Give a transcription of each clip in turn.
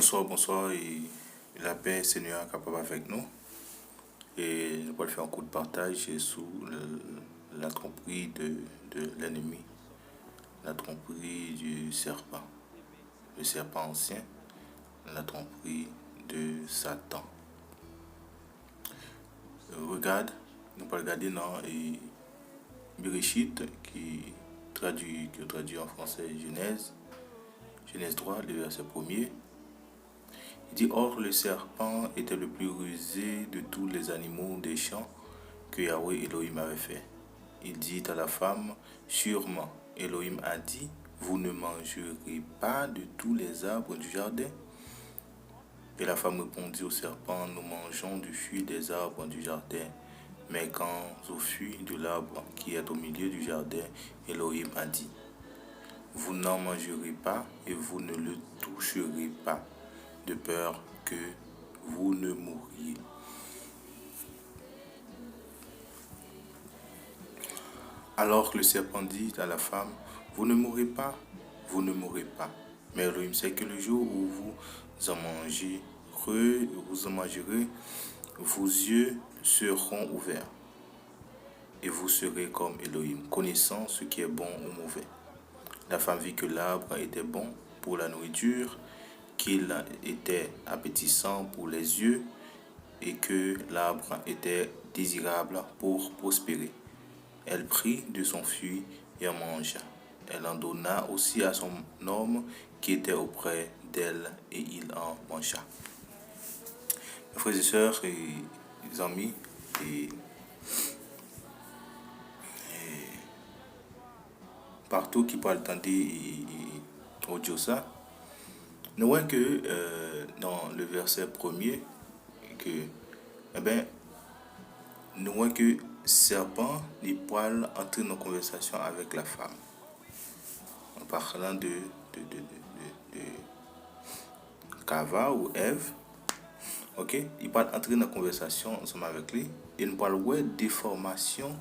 Bonsoir, bonsoir et la paix Seigneur capable avec nous. Et nous allons faire un coup de partage sous la tromperie de l'ennemi, la tromperie du serpent, le serpent ancien, la tromperie de Satan. Regarde, nous allons regarder dans Bereshit qui traduit en français Genèse 3, le verset 1er. Il dit, or le serpent était le plus rusé de tous les animaux des champs que Yahweh Elohim avait fait. Il dit à la femme, sûrement Elohim a dit, vous ne mangerez pas de tous les arbres du jardin. Et la femme répondit au serpent, nous mangeons du fruit des arbres du jardin. Mais quand au fruit de l'arbre qui est au milieu du jardin, Elohim a dit, vous n'en mangerez pas et vous ne le toucherez pas, de peur que vous ne mouriez. Alors le serpent dit à la femme, vous ne mourrez pas, vous ne mourrez pas. Mais Elohim sait que le jour où vous en mangerez, vos yeux seront ouverts. Et vous serez comme Elohim, connaissant ce qui est bon ou mauvais. La femme vit que l'arbre était bon pour la nourriture, qu'il était appétissant pour les yeux et que l'arbre était désirable pour prospérer. Elle prit de son fruit et en mangea. Elle en donna aussi à son homme qui était auprès d'elle et il en mangea. Mes frères et sœurs et les amis, et partout qui peut entendre audio ça, nous voyons que dans le verset premier, que, nous voyons que serpent, les poils entrent en conversation avec la femme. En parlant de Cava ou Ève, ok, il parle entrer dans conversation ensemble avec lui, et nous parlons de déformation,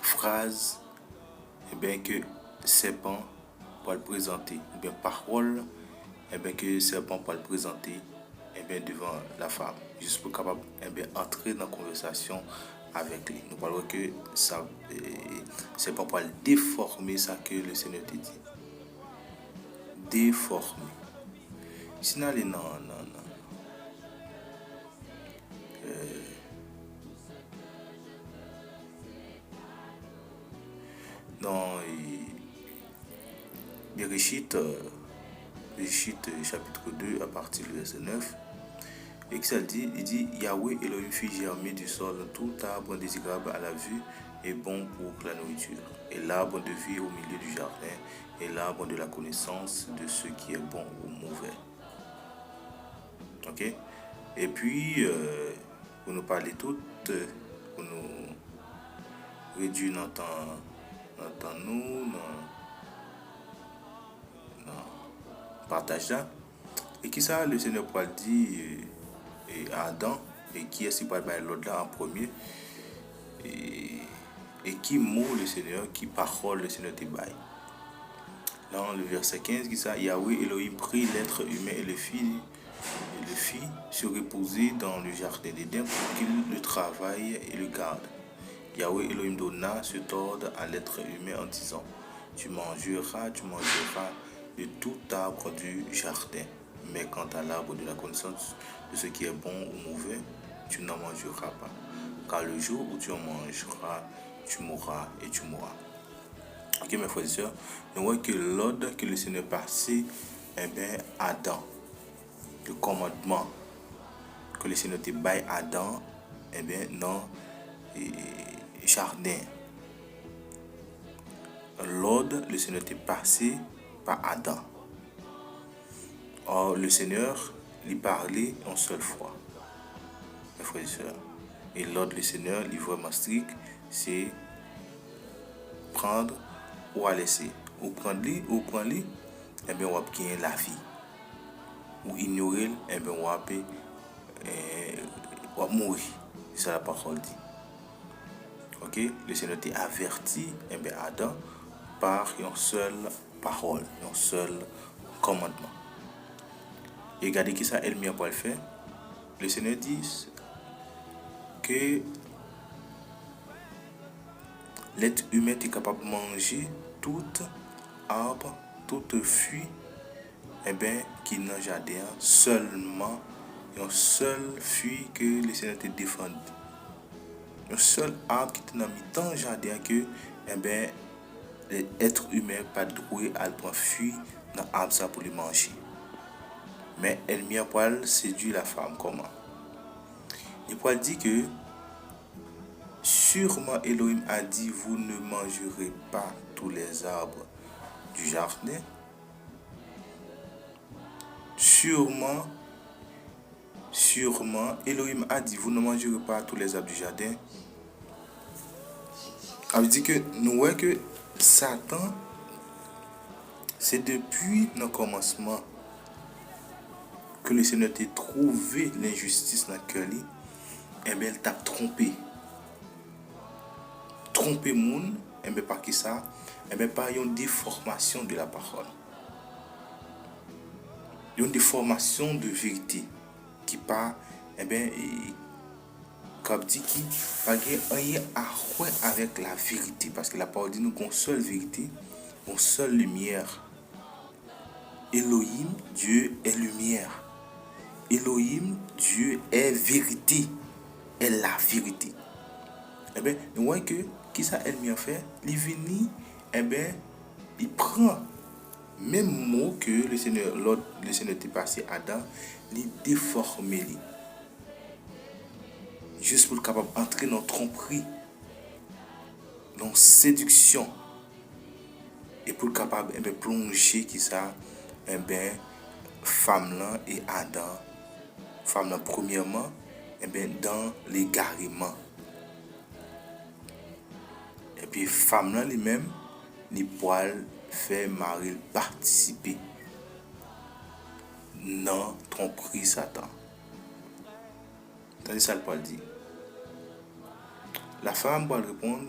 phrase, que serpent pour le présenter, parole, que serpent pour le présenter, devant la femme, juste pour capable entrer dans la conversation avec lui. Nous parlons que ça, c'est pas pour déformer ça que le Seigneur te dit. Déformer. Sinon, non. Dans Bereshit, chapitre 2, à partir du verset 9, et que ça dit, il dit, Yahweh Elohim fit germer du sol tout arbre désirable à la vue et bon pour la nourriture, et l'arbre de vie au milieu du jardin, et l'arbre de la connaissance de ce qui est bon ou mauvais. Ok? Et puis, pour nous parler tout, pour nous réduire notre temps, nous, partage là. Et qui ça, le Seigneur Paul dit à Adam, et qui est si pas l'autre là en premier, et qui mot le Seigneur, qui parole le Seigneur te baille. Dans le verset 15, qui ça, Yahweh Elohim prit l'être humain et le fit se reposer dans le jardin d'Éden pour qu'il le travaille et le garde. Yahweh Elohim donna cet ordre à l'être humain en disant, tu mangeras de tout arbre du jardin, mais quant à l'arbre de la connaissance de ce qui est bon ou mauvais, tu n'en mangeras pas, car le jour où tu en mangeras, tu mourras et tu mourras. Ok, mes frères et sœurs, nous voyons que l'ordre que le Seigneur passait, Adam, le commandement que le Seigneur te baille Adam, dans le jardin. L'ordre, le Seigneur te passé par Adam. Or, le Seigneur lui parlait en seule fois, mes frères et sœurs. Et l'ordre du Seigneur, il est vraiment strict, c'est prendre ou à laisser. Ou prendre, on va gagner la vie. Ou ignorer, on va mourir. C'est ça la parole dit. Ok? Le Seigneur t'a averti, Adam, par un seul parole, un seul commandement. Et regardez qui ça, Elmia pour le faire. Le Seigneur dit que l'être humain est capable de manger toute arbre, toute fruit, qui dans le jardin, seulement un seul fruit que le Seigneur te défend. Un seul arbre qui est dans le jardin que, l'être humain pas doué à prendre fruit dans l'arbre pour le manger. Mais Elmia Poil séduit la femme comment? Il Poil dit que sûrement Elohim a dit vous ne mangerez pas tous les arbres du jardin. Sûrement Elohim a dit vous ne mangerez pas tous les arbres du jardin. Ça veut dire que nous voyons que Satan, c'est depuis le commencement que le Seigneur t'a trouvé l'injustice dans le cœur, elle t'a trompé. Tromper moun, par qui ça? Par une déformation de la parole. Une déformation de vérité qui pas, comme dit qui pas rien à voir avec la vérité. Parce que la parole dit nous qu'on seule vérité, une seule lumière. Elohim, Dieu est lumière. Elohim, Dieu est vérité, est la vérité. Nous voyons que, qui ça elle m'a fait? Il vient, il prend même mot que le Seigneur était passé à Adam, il déforme. Juste pour être capable d'entrer dans la tromperie, dans la séduction. Et pour être capable de plonger, qui ça? Femme là et Adam. Femme là, premièrement, dans l'égarement. Et puis, femme là, lui-même, les poils fait mari participer dans tromperie Satan. Tandis ça, le poil dit. La femme va répondre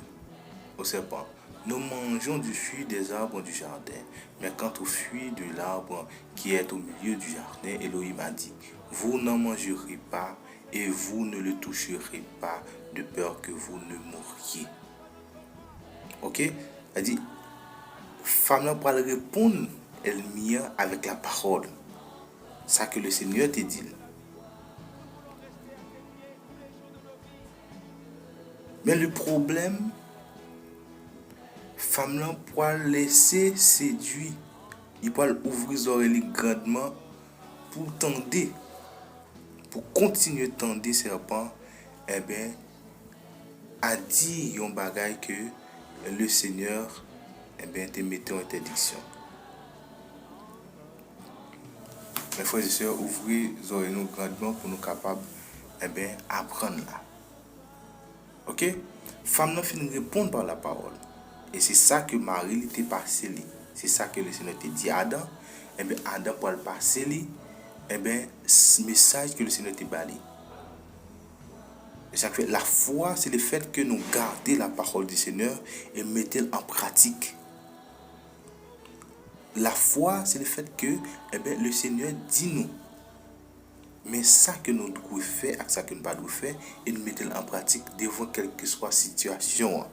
au serpent. Nous mangeons du fruit des arbres du jardin. Mais quant au fruit de l'arbre qui est au milieu du jardin, Elohim a dit, vous n'en mangerez pas et vous ne le toucherez pas de peur que vous ne mouriez. Ok? Elle dit, femme là pour répondre, elle mient avec la parole. Ça que le Seigneur te dit. Mais le problème, femme là pour laisser séduire, il peut ouvrir les oreilles grandement pour tendre, pour continuer de tendre serpent, a dit un bagage que le Seigneur te mettait en interdiction. Mes frères et sœurs, ouvrez les oreilles grandement pour nous capables apprendre là. Ok? Femme n'a fini de répondre par la parole. Et c'est ça que Marie était passé. C'est ça que le Seigneur te dit à Adam. Adam pour le passer, ce message que le Seigneur te bali. Et ça fait la foi, c'est le fait que nous gardons la parole du Seigneur et mettons en pratique. La foi, c'est le fait que le Seigneur dit nous. Mais ça que nous devons faire et ça que nous ne devons pas faire, et nous mettons en pratique devant quelle que soit la situation.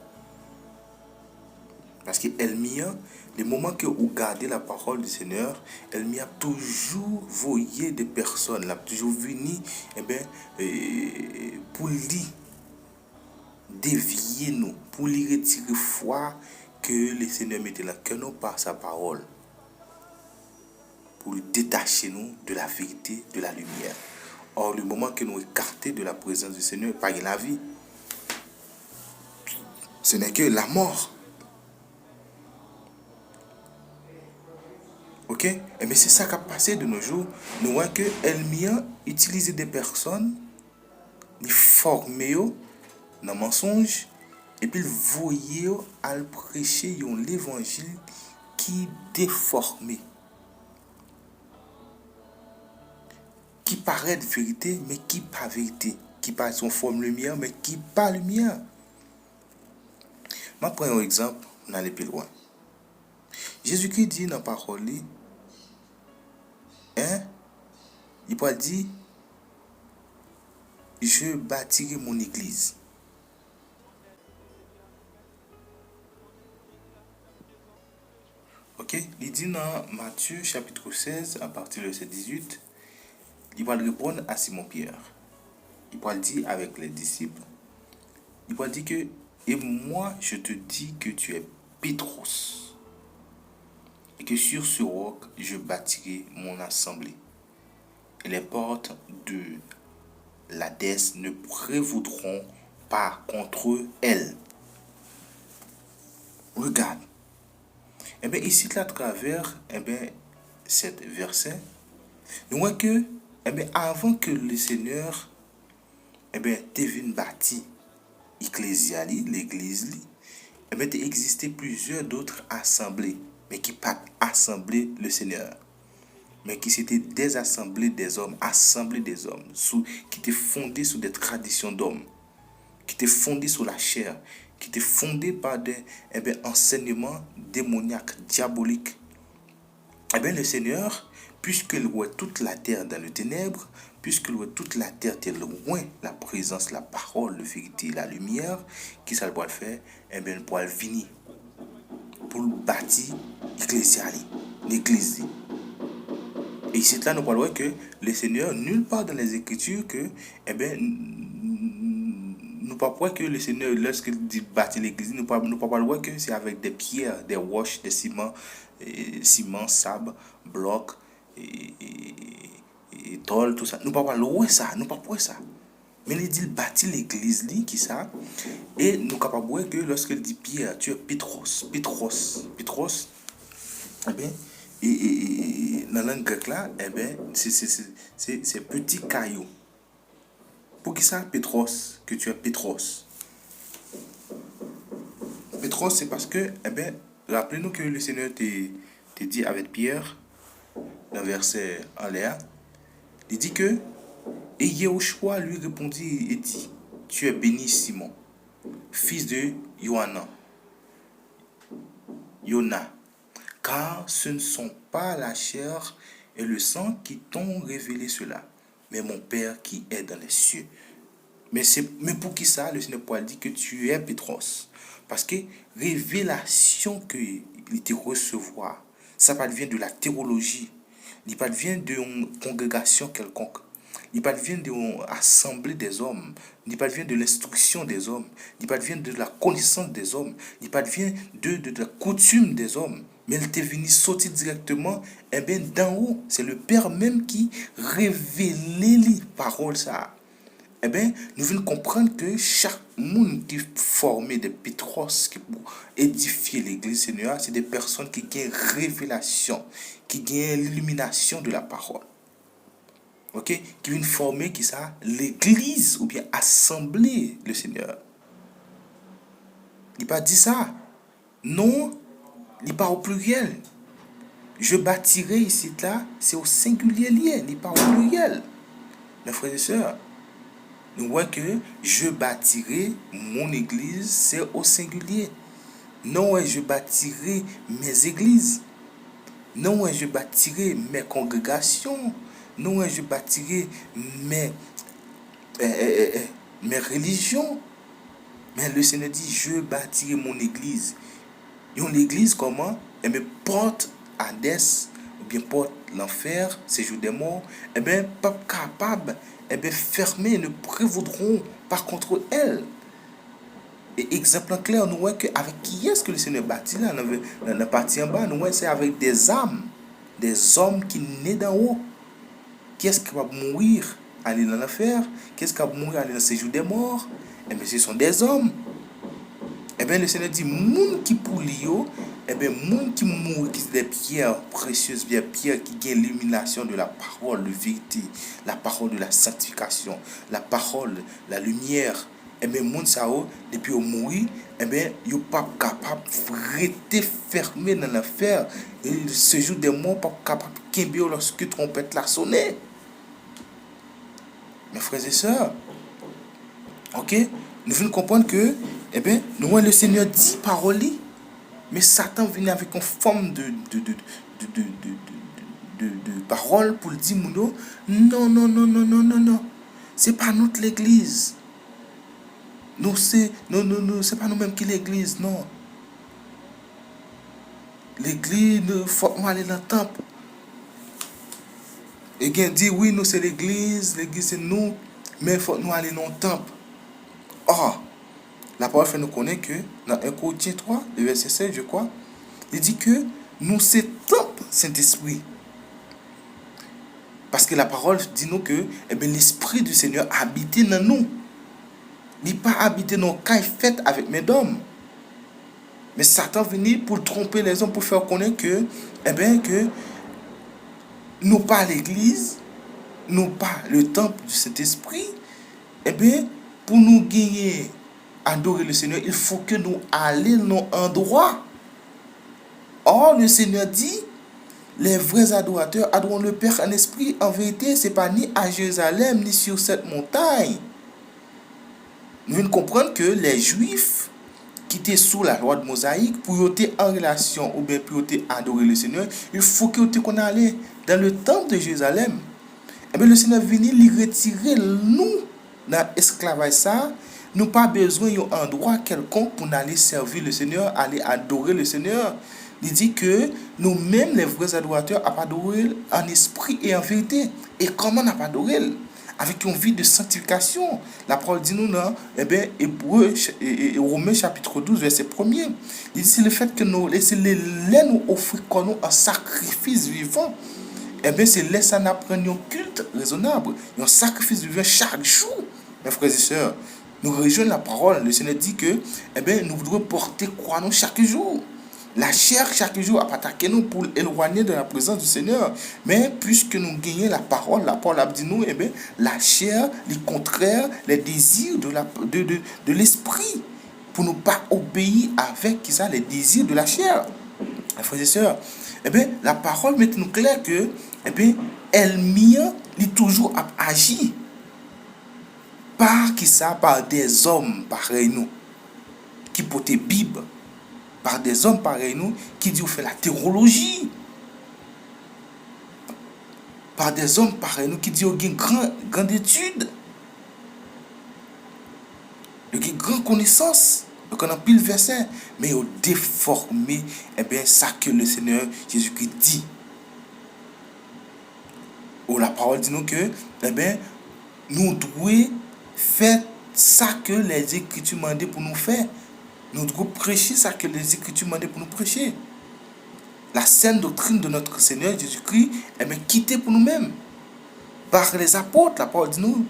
Parce qu'elle m'a, le moment que vous gardez la parole du Seigneur, elle m'a toujours voyé des personnes, elle a toujours venu pour lui dévier nous, pour lui retirer foi que le Seigneur mettait dans le cœur nous par sa parole. Pour détacher nous de la vérité, de la lumière. Or, le moment que nous écartons de la présence du Seigneur, pas la vie. Ce n'est que la mort. Ok? Mais c'est ça qui a passé de nos jours. Nous voyons que Elmia utilise des personnes, les former dans le mensonge, et puis voyer à prêcher l'évangile qui déforme. Qui paraît de vérité, mais qui pas vérité. Qui pas son forme lumière, mais qui pas lumière. Je prends un exemple, on allait plus loin. Jésus-Christ dit dans la parole, hein, il peut dire, je bâtirai mon église. Ok, il dit dans Matthieu chapitre 16, à partir du verset 18, il va répondre à Simon-Pierre. Il va dire avec les disciples, il va dire que, et moi je te dis que tu es Pétros, et que sur ce roc je bâtirai mon assemblée. Et les portes de l'Hadès ne prévaudront pas contre elle. Regarde. Eh bien, ici, à travers cet verset, nous voyons que, avant que le Seigneur te vienne bâtir l'église, il existait plusieurs d'autres assemblées, mais qui pas assemblée le Seigneur. Mais qui c'était des assemblées des hommes, qui étaient fondées sur des traditions d'hommes, qui étaient fondées sur la chair, qui étaient fondées par des enseignements démoniaques, diaboliques. Le Seigneur, puisqu'il voit toute la terre dans le ténèbre, puisqu'il voit toute la terre est loin, la présence, la parole, la vérité, la lumière, qui ça doit faire? Il pourra venir pour bâtir l'église. Et ici, là, nous parlons que le Seigneur, nulle part dans les Écritures, que, nous pas voir que le Seigneur, lorsqu'il dit bâtir l'église, nous pas voir que c'est avec des pierres, des roches, des ciments, sable, bloc, et tôle, tout ça. Nous pas voir ça, nous pas voir ça. Mais il dit bâtir l'église, qui ça, et nous capable voir que lorsqu'il dit pierre, tu es Pétros, et dans la langue grecque là, c'est petit caillou. Pour qui ça, Pétros, que tu es Pétros? Pétros, c'est parce que, rappelez-nous que le Seigneur te dit avec Pierre, dans le verset en l'air, il dit que, et Yahushua lui répondit et dit, tu es béni Simon, fils de Yona, car ce ne sont pas la chair et le sang qui t'ont révélé cela, mais mon Père qui est dans les cieux. Mais pour qui ça, le Seigneur Paul dit que tu es Pétros? Parce que révélation que il te recevoir, ça pas vient de la théologie, il pas vient d'une congrégation quelconque, il pas vient d'une assemblée des hommes, il pas vient de l'instruction des hommes, il pas vient de la connaissance des hommes, il pas vient de la coutume des hommes, mais il t'est venu sortir directement d'en haut. C'est le Père même qui révélait les paroles ça. Nous venons comprendre que chaque monde qui est formé de Pétros qui pour édifier l'église Seigneur, c'est des personnes qui ont révélation, qui ont l'illumination de la parole. Ok? Qui viennent former qui ça? L'église ou bien assembler le Seigneur. Il n'a pas dit ça. Non, il n'est pas au pluriel. Je bâtirai ici, là, c'est au singulier lié, il n'est pas au pluriel. Mes frères et sœurs, nous voyons que je bâtirai mon église, c'est au singulier. Non, je bâtirai mes églises. Non, je bâtirai mes congrégations. Non, je bâtirai mes religions. Mais le Seigneur dit, je bâtirai mon église. Et une église, comment? Porte Hadès, ou bien porte l'enfer, séjour des morts, pas capable, fermés, ne prévaudront pas contre elle. Et exemple clair, nous voyons qu'avec qui est-ce que le Seigneur bâtit là, dans la partie en bas, nous voyons c'est avec des âmes, des hommes qui naissent d'en haut. Qui est-ce qui va mourir, aller dans l'enfer? Qui est-ce qui va mourir, aller dans le séjour des morts? Ce sont des hommes. Le Seigneur dit, moun qui pour l'io, moun qui mourent, qui sont des pierres précieuses, des pierres qui gagnent l'illumination de la parole de vérité, la parole de la sanctification, la parole, la lumière. Moun ça depuis au mourir, yo pas capable de rester fermé dans l'enfer. Et le séjour des morts pas capable de kembe lorsque trompette la sonne. Mes frères et sœurs, ok, nous venons comprendre que, nous voyons le Seigneur dit parole, Mais Satan venait avec une forme de parole pour dire, non, non, non, non, non, non, non, non. C'est pas notre l'église. Nous, c'est pas nous-mêmes qui l'église, non. L'église, il faut aller dans le temple. Et bien dit, oui, nous c'est l'église c'est nous, mais il faut nous aller dans le temple. Or, la parole fait nous connaître que, dans 1 Corinthiens 3, le verset 7, je crois, il dit que nous c'est temple Saint-Esprit. Parce que la parole dit nous que l'Esprit du Seigneur habite dans nous. Il n'est pas habité dans nos cailles faites avec mes hommes. Mais Satan venait pour tromper les hommes, pour faire connaître que, que nous pas l'église, nous pas le temple du Saint-Esprit. Pour nous gagner, adorer le Seigneur, il faut que nous allions dans un endroit. Or, le Seigneur dit, les vrais adorateurs adorent le Père en esprit. En vérité, ce n'est pas ni à Jérusalem, ni sur cette montagne. Nous devons comprendre que les Juifs qui étaient sous la loi de Mosaïque, pour être en relation ou bien pour adorer le Seigneur, il faut qu'on aille dans le temple de Jérusalem. Et bien le Seigneur venu lui retirer nous dans l'esclavage ça. Nous pas besoin d'un endroit quelconque pour aller servir le Seigneur, aller adorer le Seigneur. Il dit que nous-mêmes, les vrais adorateurs, adorons en esprit et en vérité. Et comment on a adoré? Avec une vie de sanctification. La parole dit nous dans Hébreux et Romains chapitre 12, verset 1er. Il dit c'est le fait que nous laissons nous offrir comme nous un sacrifice vivant. C'est laisser nous apprendre un culte raisonnable, un sacrifice vivant chaque jour. Mes frères et sœurs, nous rejoignons la parole. Le Seigneur dit que nous devons porter croix nous chaque jour. La chair, chaque jour, a attaqué nous pour éloigner de la présence du Seigneur. Mais puisque nous gagnons la parole a dit nous, la chair, les contraires, les désirs de l'esprit, pour ne pas obéir avec ça, les désirs de la chair. Mes frères et sœurs, la parole met nous clair que, elle mien, il toujours agi. Par qui ça, par des hommes pareils nous, qui portent Bible. Par des hommes pareils nous qui disent fait la théologie. Par des hommes pareils nous qui disent une grande étude. Une grande connaissance. Donc on a pile verset. Mais ils ont déformé ça que le Seigneur Jésus-Christ dit. Ou la parole dit nous que nous devons faire ça que les Écritures demandent pour nous faire. Nous devons prêcher ça que les Écritures demandent pour nous prêcher. La saine doctrine de notre Seigneur Jésus-Christ est quittée pour nous-mêmes. Par les apôtres, la parole dit nous,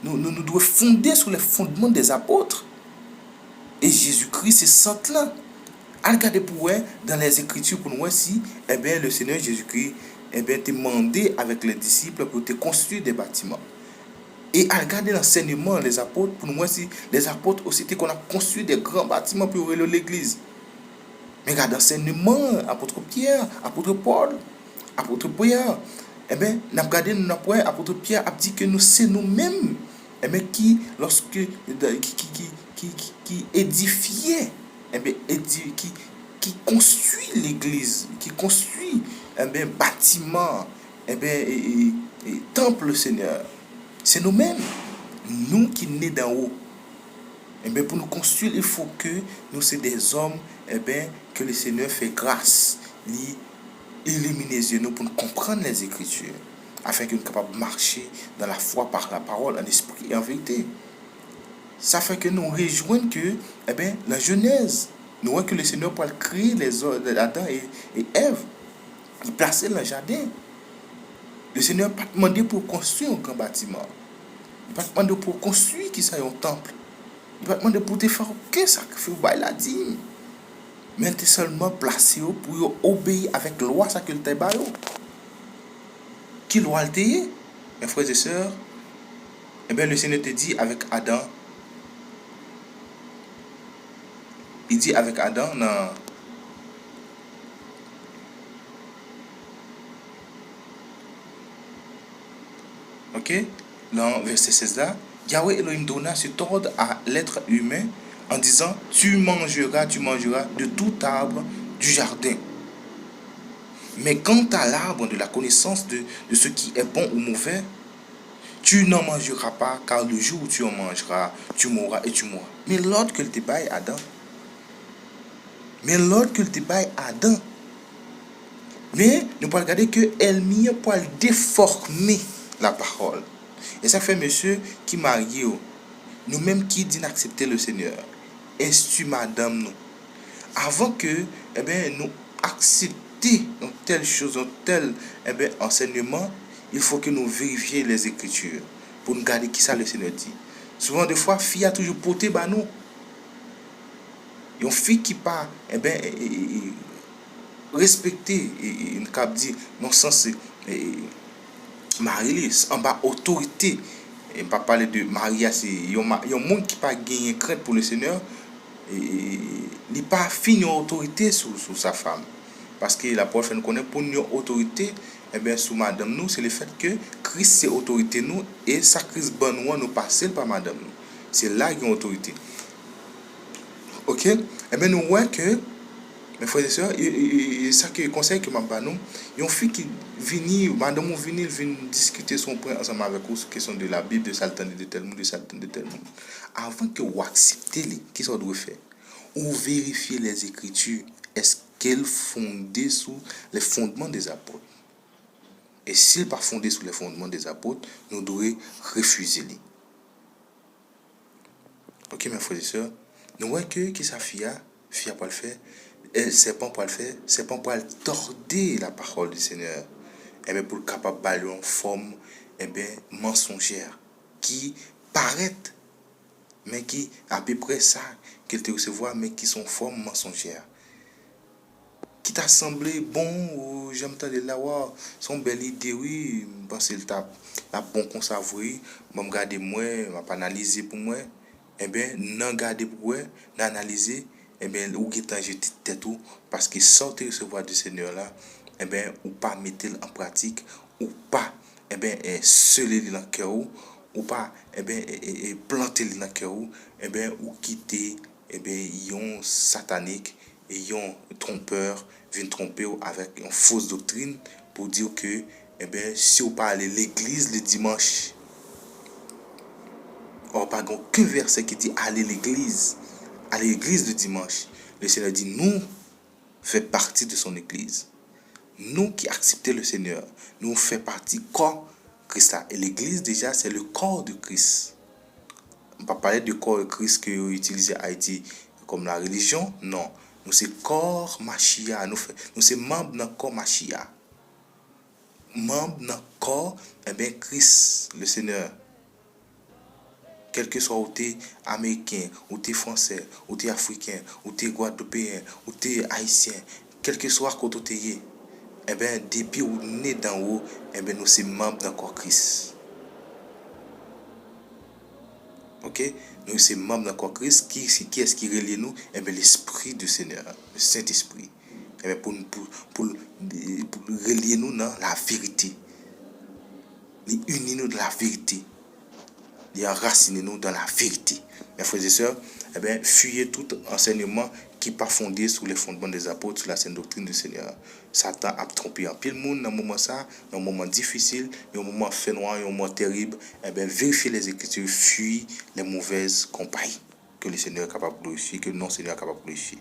nous devons fonder sur les fondements des apôtres. Et Jésus-Christ, c'est ça là. Regardez pour eux, dans les Écritures, pour nous aussi, le Seigneur Jésus-Christ te demandé avec les disciples pour te construire des bâtiments. Et à regarder l'enseignement des apôtres, pour nous aussi, les apôtres aussi, qu'on a construit des grands bâtiments pour l'église. Mais regarde l'enseignement, apôtre Pierre, apôtre Paul, apôtre Pierre. Nous avons regardé apôtre Pierre a dit que nous, c'est nous-mêmes qui, lorsque, qui édifiait, qui construit l'église, qui construit bâtiment, et temple le Seigneur. C'est nous-mêmes, nous qui sommes d'en haut. Pour nous construire, il faut que nous soyons des hommes que le Seigneur fait grâce, illuminer les yeux pour nous comprendre les Écritures, afin que nous soyons capables de marcher dans la foi par la parole, en esprit et en vérité. Ça fait que nous rejoignons que la Genèse, nous voyons que le Seigneur peut créer Adam et Ève, il plaçait dans le jardin. Le Seigneur n'a pas demandé pour construire un grand bâtiment. Il n'a pas demandé pour construire qui soit un temple. Il n'a pas demandé pour te faire aucun sacrifice. Il a dit. Mais il est seulement placé pour obéir avec la loi que tu as. Qui loi le dit, mes frères et sœurs? Le Seigneur te dit avec Adam. Il dit avec Adam dans. Ok? Dans verset 16 là, Yahweh Elohim donna cet ordre à l'être humain en disant, tu mangeras de tout arbre du jardin. Mais quant à l'arbre de la connaissance de ce qui est bon ou mauvais, tu n'en mangeras pas, car le jour où tu en mangeras, tu mourras et tu mourras. Mais l'autre que le débat est Adam. Mais nous pouvons regarder que elle m'y pour déformer la parole. Et ça fait monsieur qui marie, nous-mêmes qui dit d'accepter le Seigneur, instu madame nous. Avant que nous accepter telle chose, tel enseignement, il faut que nous vérifions les Écritures pour nous garder qui ça le Seigneur dit. Souvent, des fois, fille a toujours porté bah nous. Une fille qui pas respecter une cap dit non sens mariage en bas autorité et pas parler de mariage c'est un monde qui pas gagné crainte pour le Seigneur et il pas fini autorité sur sa femme parce que la parole fait nous connaître pour une autorité sous madame nous c'est le fait que Christ c'est autorité nous et ça Christ bon nous passer par madame nous c'est là qu'il y a une autorité. OK nous voyons que mes frères et sœurs, et ça que conseil que m'a nous, une fille qui vient, madame vient discuter son point ensemble avec vous sur question de la Bible, de Satan de tel monde, de Satan de tel monde. Avant que vous acceptez les, qu'est-ce qu'on doit faire? Ou vérifier les Écritures, est-ce qu'elles fondées sur les fondements des apôtres? Et s'ils pas fondées sur les fondements des apôtres, nous devons refuser les. OK, mes frères et sœurs, nous voyons que sa fille pas le faire. Et c'est pas pour le faire, c'est pas pour torder la parole du Seigneur. Et bien pour le capable de en forme mensongère qui paraît mais qui à peu près ça qu'elle te recevoir mais qui sont forme mensongère. Qui t'a semblé bon ou j'aime t'entendre là son belle idée oui, parce qu'il t'a bon qu'on savouille, me garder moi, m'a analyser pour moi. Eh bien non garder pour moi, n'analyser ou qui t'a jeté tête tout parce que sortir recevoir du Seigneur là ou pas mettre en pratique ou pas sceller dans le cœur ou pas planter dans le cœur ou quitter yon satanique et yon trompeur vient tromper avec une fausse doctrine pour dire que si on parle à l'église le dimanche or pas aucun verset qui dit aller à l'église le dimanche. Le Seigneur dit nous fait partie de son église. Nous qui acceptons le Seigneur, nous fait partie corps Christ. Et l'église déjà c'est le corps de Christ. On ne peut pas parler de corps de Christ que vous utilisez à Haïti comme la religion, non. Nous c'est corps Machia, nous c'est membre dans corps Machia. Membre dans corps Christ le Seigneur. Quel que soit où tu es américain, où tu es français, où tu es africain, où tu es guadeloupéen, où tu es haïtien, quel que soit où tu es, depuis où né d'en haut, nous sommes membres d'un corps Christ. OK? Nous sommes membres d'un corps Christ. Qui est-ce qui relie nous? L'Esprit du Seigneur, le Saint-Esprit. Pour relier nous dans la vérité. Les unir nous dans la vérité. Les enraciner nous dans la vérité. Mes frères et sœurs, fuyez tout enseignement qui n'est pas fondé sur les fondements des apôtres, sur la sainte doctrine du Seigneur. Satan a trompé en pile monde dans un moment ça, dans un moment difficile, dans un moment fait noir, dans un moment terrible. Vérifiez les Écritures, fuyez les mauvaises compagnies que le Seigneur est capable de glorifier, que le non-Seigneur est capable de glorifier.